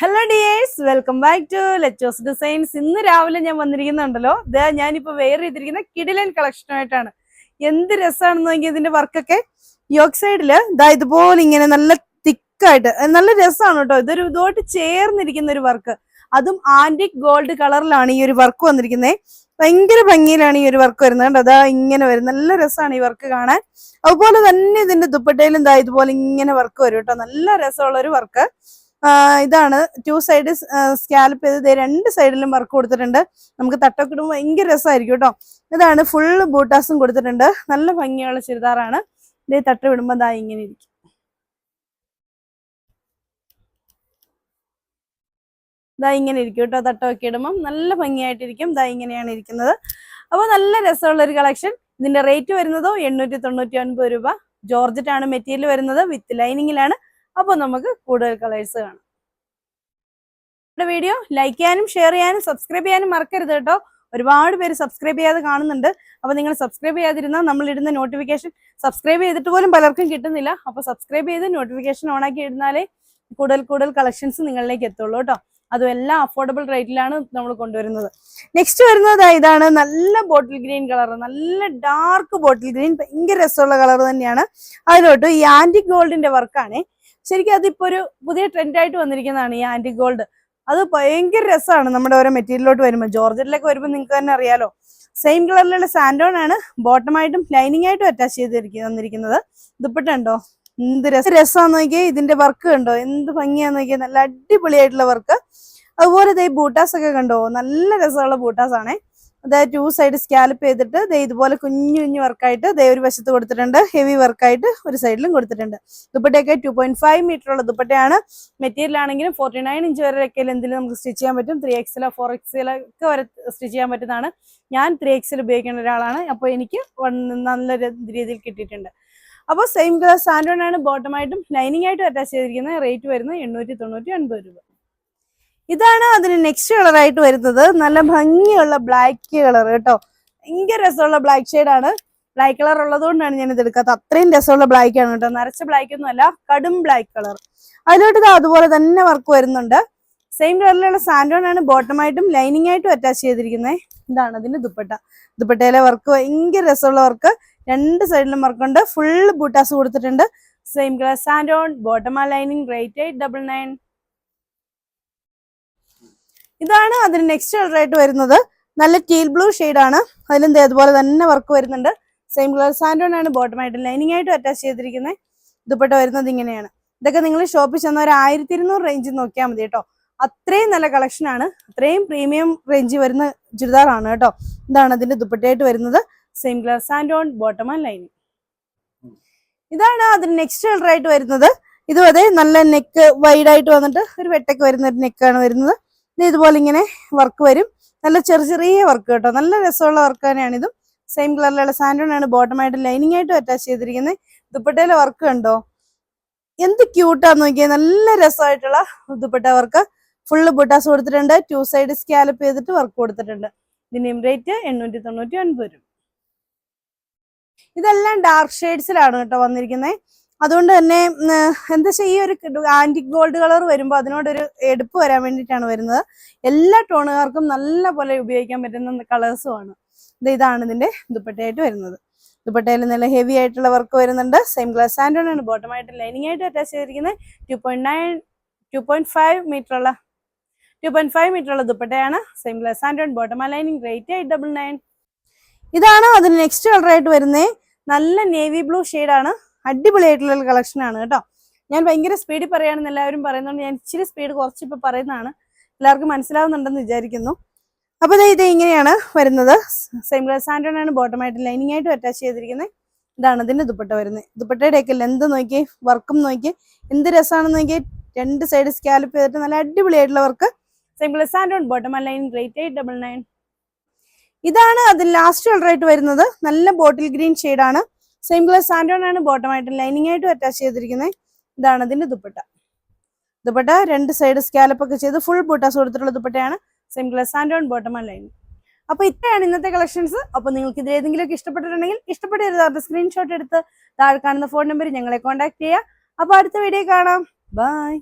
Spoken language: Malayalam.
Hello dears, welcome back to Letos designs. ഇന്ന് രാവിലെ ഞാൻ വന്നിരിക്കുന്നുണ്ടല്ലോ, ഞാനിപ്പോ വെയർ ചെയ്തിരിക്കുന്ന കിഡിലൻ കളക്ഷനുമായിട്ടാണ്. എന്ത് രസമാണെന്ന് നോക്കി ഇതിന്റെ വർക്കൊക്കെ. യോക്ക് സൈഡില് ഇതുപോലെ ഇങ്ങനെ നല്ല തിക്കായിട്ട് നല്ല രസമാണ് കേട്ടോ. ഇതുമായിട്ട് ചേർന്നിരിക്കുന്ന ഒരു വർക്ക്, അതും ആന്റിക് ഗോൾഡ് കളറിലാണ് ഈ ഒരു വർക്ക് വന്നിരിക്കുന്നത്. ഭയങ്കര ഭംഗിയിലാണ് ഈ ഒരു വർക്ക് വരുന്നത് കണ്ടോ. ഇങ്ങനെ വരും, നല്ല രസമാണ് ഈ വർക്ക് കാണാൻ. അതുപോലെ തന്നെ ഇതിന്റെ ദുപ്പട്ടയിലും ഇതുപോലെ ഇങ്ങനെ വർക്ക് വരും കേട്ടോ. നല്ല രസമുള്ള ഒരു വർക്ക്. ഇതാണ് 2 സൈഡ് സ്കാലപ്പ് ചെയ്ത് രണ്ട് സൈഡിലും വർക്ക് കൊടുത്തിട്ടുണ്ട്. നമുക്ക് തട്ടൊക്കെ ഇടുമ്പോൾ ഭയങ്കര രസമായിരിക്കും കേട്ടോ. ഇതാണ് ഫുള്ള് ബൂട്ടാസും കൊടുത്തിട്ടുണ്ട്. നല്ല ഭംഗിയുള്ള ചുരിദാറാണ്. ഇതേ തട്ട് വിടുമ്പോൾ ഇങ്ങനെ ഇരിക്കും. ഇങ്ങനെ ഇരിക്കും കേട്ടോ. തട്ടമൊക്കെ ഇടുമ്പോൾ നല്ല ഭംഗിയായിട്ടിരിക്കും. ഇങ്ങനെയാണ് ഇരിക്കുന്നത്. അപ്പോൾ നല്ല രസമുള്ള ഒരു കളക്ഷൻ. ഇതിന്റെ റേറ്റ് വരുന്നതോ 899 രൂപ. ജോർജറ്റ് ആണ് മെറ്റീരിയൽ വരുന്നത്, വിത്ത് ലൈനിങ്ങിലാണ്. അപ്പോൾ നമുക്ക് കൂടുതൽ കളേഴ്സ് കാണാം. വീഡിയോ ലൈക്ക് ചെയ്യാനും ഷെയർ ചെയ്യാനും സബ്സ്ക്രൈബ് ചെയ്യാനും മറക്കരുത് കേട്ടോ. ഒരുപാട് പേര് സബ്സ്ക്രൈബ് ചെയ്യാതെ കാണുന്നുണ്ട്. അപ്പോൾ നിങ്ങൾ സബ്സ്ക്രൈബ് ചെയ്യാതിരുന്നാൽ നമ്മൾ ഇടുന്ന നോട്ടിഫിക്കേഷൻ സബ്സ്ക്രൈബ് ചെയ്തിട്ട് പോലും പലർക്കും കിട്ടുന്നില്ല. അപ്പോൾ സബ്സ്ക്രൈബ് ചെയ്ത് നോട്ടിഫിക്കേഷൻ ഓണാക്കി ഇടുന്നാലേ കൂടുതൽ കളക്ഷൻസ് നിങ്ങളിലേക്ക് എത്തുള്ളൂ കേട്ടോ. അതും എല്ലാം അഫോർഡബിൾ റേറ്റിലാണ് നമ്മൾ കൊണ്ടുവരുന്നത്. നെക്സ്റ്റ് വരുന്നത് ഇതാണ്. നല്ല ബോട്ടിൽ ഗ്രീൻ കളർ, നല്ല ഡാർക്ക് ബോട്ടിൽ ഗ്രീൻ, ഭയങ്കര രസമുള്ള കളർ തന്നെയാണ്. അതിലോട്ട് ഈ ആന്റിക് ഗോൾഡിന്റെ വർക്കാണ്. ശരിക്കും അതിപ്പോ ഒരു പുതിയ ട്രെൻഡായിട്ട് വന്നിരിക്കുന്നതാണ് ഈ ആന്റിക് ഗോൾഡ്. അത് ഭയങ്കര രസമാണ് നമ്മുടെ ഓരോ മെറ്റീരിയലിലോട്ട് വരുമ്പോൾ. ജോർജറ്റിലൊക്കെ വരുമ്പോൾ നിങ്ങൾക്ക് തന്നെ അറിയാലോ. സെയിം കളറിലുള്ള സാൻഡോൺ ആണ് ബോട്ടമായിട്ടും ലൈനിങ് ആയിട്ടും അറ്റാച്ച് ചെയ്തിരിക്കുന്നത്. ദുപ്പട്ട ഉണ്ടോ, എന്ത് രസമാന്ന് നോക്കിയേ. ഇതിന്റെ വർക്ക് കണ്ടോ, എന്ത് ഭംഗിയാന്ന് നോക്കിയാൽ. നല്ല അടിപൊളിയായിട്ടുള്ള വർക്ക്. അതുപോലെ ബൂട്ടാസ് ഒക്കെ കണ്ടോ, നല്ല രസമുള്ള ബൂട്ടാസ് ആണേ. 2 സൈഡ് സ്കാലപ്പ് ചെയ്തിട്ട് ഇതുപോലെ കുഞ്ഞു കുഞ്ഞു വർക്കായിട്ട് ഒരു വശത്ത് കൊടുത്തിട്ടുണ്ട്. ഹെവി വർക്കായിട്ട് ഒരു സൈഡിലും കൊടുത്തിട്ടുണ്ട്. ദുപ്പട്ടയൊക്കെ 2.5 മീറ്റർ ഉള്ള ദുപ്പട്ടയാണ്. മെറ്റീരിയൽ ആണെങ്കിലും 49 ഇഞ്ച് വരെയൊക്കെ എന്തെങ്കിലും നമുക്ക് സ്റ്റിച്ച് ചെയ്യാൻ പറ്റും. 3XL 4XL ഒക്കെ വരെ സ്റ്റിച്ച് ചെയ്യാൻ പറ്റുന്നതാണ്. ഞാൻ 3XL ഉപയോഗിക്കുന്ന ഒരാളാണ്. അപ്പോൾ എനിക്ക് നല്ല രീതിയിൽ കിട്ടിയിട്ടുണ്ട്. അപ്പോൾ സെയിം കളർ സാൻഡോൺ ആണ് ബോട്ടമായിട്ടും ലൈനിങ് ആയിട്ടും അറ്റാച്ച് ചെയ്തിരിക്കുന്നത്. റേറ്റ് വരുന്നത് 899 രൂപ. ഇതാണ് അതിന് നെക്സ്റ്റ് കളറായിട്ട് വരുന്നത്. നല്ല ഭംഗിയുള്ള ബ്ലാക്ക് കളർ കേട്ടോ. ഭയങ്കര രസമുള്ള ബ്ലാക്ക് ഷെയ്ഡാണ്. ബ്ലാക്ക് കളർ ഉള്ളതുകൊണ്ടാണ് ഞാൻ ഇത് എടുക്കാത്തത്. അത്രയും രസമുള്ള ബ്ലാക്ക് ആണ് കേട്ടോ. നരച്ച ബ്ലാക്ക് ഒന്നും അല്ല, കടും ബ്ലാക്ക് കളർ. അതിലോട്ട് അതുപോലെ തന്നെ വർക്ക് വരുന്നുണ്ട്. സെയിം കളറിലുള്ള സാൻഡോൺ ആണ് ബോട്ടമായിട്ടും ലൈനിങ് ആയിട്ടും അറ്റാച്ച് ചെയ്തിരിക്കുന്നത്. ഇതാണ് അതിന്റെ ദുപ്പട്ട. ദുപ്പട്ടയിലെ വർക്ക് ഭയങ്കര രസമുള്ള വർക്ക്. രണ്ട് സൈഡിലും വർക്കുണ്ട്. ഫുൾ ബൂട്ടാസ് കൊടുത്തിട്ടുണ്ട്. സെയിം കളർ സാൻഡോൺ, ബോട്ടം ലൈനിങ്. റേറ്റ് 899. ഇതാണ് അതിന് നെക്സ്റ്റ് കളറായിട്ട് വരുന്നത്. നല്ല ടീൽ ബ്ലൂ ആണ്. അതിലും അതുപോലെ തന്നെ വർക്ക് വരുന്നുണ്ട്. സെയിം കളർ സാൻഡോൺ ആണ് ബോട്ടമായിട്ടും ലൈനിങ് ആയിട്ടും അറ്റാച്ച് ചെയ്തിരിക്കുന്നത്. ദുപ്പട്ട വരുന്നത് ഇങ്ങനെയാണ്. ഇതൊക്കെ നിങ്ങൾ ഷോപ്പിൽ ചെന്ന ഒരു 1200 റേഞ്ചിൽ നോക്കിയാൽ മതി കേട്ടോ. അത്രയും നല്ല കളക്ഷൻ ആണ്. അത്രയും പ്രീമിയം റേഞ്ചിൽ വരുന്ന ചുരിദാറാണ് കേട്ടോ. ഇതാണ് അതിന്റെ ദുപ്പട്ടയായിട്ട് വരുന്നത്. സെയിം കളർ സാൻഡോൺ, ബോട്ടം ലൈനിങ്. ഇതാണ് അതിന് നെക്സ്റ്റ് കളറായിട്ട് വരുന്നത്. ഇതും അതെ, നല്ല നെക്ക് വൈഡ് ആയിട്ട് വന്നിട്ട് ഒരു വെട്ടൊക്കെ വരുന്ന ഒരു നെക്കാണ് വരുന്നത്. ഇതുപോലെ ഇങ്ങനെ വർക്ക് വരും. നല്ല ചെറിയ വർക്ക് കേട്ടോ. നല്ല രസമുള്ള വർക്ക് തന്നെയാണ് ഇതും. സെയിം കളറിലുള്ള സാൻഡോൺ ആണ് ബോട്ടമായിട്ട് ലൈനിങ് ആയിട്ടും അറ്റാച്ച് ചെയ്തിരിക്കുന്നത്. ദുപ്പട്ടയിലെ വർക്ക് കണ്ടോ, എന്ത് ക്യൂട്ടാന്ന് നോക്കിയാൽ. നല്ല രസമായിട്ടുള്ള ദുപ്പട്ട വർക്ക്. ഫുള്ള് ബുട്ടാസ് കൊടുത്തിട്ടുണ്ട്. 2 സൈഡ് സ്കാലപ്പ് ചെയ്തിട്ട് വർക്ക് കൊടുത്തിട്ടുണ്ട്. ഇതിന്റെയും റേറ്റ് 899 രൂപ. ഇതെല്ലാം ഡാർക്ക് ഷെയ്ഡ്സിലാണ് കേട്ടോ വന്നിരിക്കുന്നത്. അതുകൊണ്ട് തന്നെ എന്താ വെച്ചാൽ ഈ ഒരു ആന്റിക് ഗോൾഡ് കളർ വരുമ്പോൾ അതിനോടൊരു എടുപ്പ് വരാൻ വേണ്ടിയിട്ടാണ് വരുന്നത്. എല്ലാ ടോണുകാർക്കും നല്ല പോലെ ഉപയോഗിക്കാൻ പറ്റുന്ന കളേഴ്സുമാണ്. ഇതാണ് ഇതിന്റെ ദുപ്പട്ടയായിട്ട് വരുന്നത്. ദുപ്പട്ടയിൽ നല്ല ഹെവി ആയിട്ടുള്ള വർക്ക് വരുന്നുണ്ട്. സെയിം കളർ സാൻഡോൺ ആണ് ബോട്ടമായിട്ട് ലൈനിങ് ആയിട്ട് അറ്റാച്ച് ചെയ്തിരിക്കുന്നത്. 2.5 മീറ്റർ ഉള്ള ദുപ്പട്ടയാണ്. സെയിം കളർ സാൻഡോൺ, ബോട്ടം ലൈനിങ്. റേറ്റ് 899. ഇതാണ് അതിന് നെക്സ്റ്റ് കളറായിട്ട് വരുന്നത്. നല്ല നേവി ബ്ലൂ ആണ്. അടിപൊളിയായിട്ടുള്ള കളക്ഷൻ ആണ് കേട്ടോ. ഞാൻ ഭയങ്കര സ്പീഡിൽ പറയുകയാണെന്ന് എല്ലാവരും പറയുന്നുണ്ട്. ഞാൻ ഇച്ചിരി സ്പീഡ് കുറച്ച് ഇപ്പൊ പറയുന്നതാണ്. എല്ലാവർക്കും മനസ്സിലാവുന്നുണ്ടെന്ന് വിചാരിക്കുന്നു. അപ്പൊ ഇത് ഇങ്ങനെയാണ് വരുന്നത്. സെയിം കളർ സാൻഡോൺ ആണ് ബോട്ടമായിട്ട് ലൈനിങ് ആയിട്ടും അറ്റാച്ച് ചെയ്തിരിക്കുന്നത്. ഇതാണ് ഇതിന്റെ ദുപ്പട്ട വരുന്നത്. ദുപ്പട്ടയുടെ ഒക്കെ ലെന്ത് നോക്കി, വർക്കും നോക്കി, എന്ത് രസമാണെന്ന് നോക്കി. 2 സൈഡ് സ്കാലപ്പ് ചെയ്തിട്ട് നല്ല അടിപൊളിയായിട്ടുള്ള വർക്ക്. സെയിം കളർ സാൻഡോൺ, ബോട്ടം ലൈനിങ്. റേറ്റ് 899. ഇതാണ് അതിൽ ലാസ്റ്റ് കളറായിട്ട് വരുന്നത്. നല്ല ബോട്ടിൽ ഗ്രീൻ ആണ്. സെയിം കളർ സാൻഡോൺ ആണ് ബോട്ടമായിട്ടും ലൈനിങ് ആയിട്ടും അറ്റാച്ച് ചെയ്തിരിക്കുന്നത്. ഇതാണ് അതിന്റെ ദുപ്പട്ട. ദുപ്പട്ട 2 സൈഡ് സ്കാലപ്പ് ഒക്കെ ചെയ്ത് ഫുൾ ബൂട്ടാസ് കൊടുത്തിട്ടുള്ള ദുപ്പട്ടയാണ്. സെയിം കളർ സാൻഡോൺ, ബോട്ടം ലൈനിങ്. അപ്പൊ ഇത്രയാണ് ഇന്നത്തെ കളക്ഷൻസ്. അപ്പൊ നിങ്ങൾക്ക് ഇത് ഏതെങ്കിലുമൊക്കെ ഇഷ്ടപ്പെട്ടിട്ടുണ്ടെങ്കിൽ ഇഷ്ടപ്പെട്ട സ്ക്രീൻഷോട്ട് എടുത്ത് താഴെ കാണുന്ന ഫോൺ നമ്പറിൽ ഞങ്ങളെ കോൺടാക്ട് ചെയ്യുക. അപ്പൊ അടുത്ത വീഡിയോ കാണാം. ബൈ.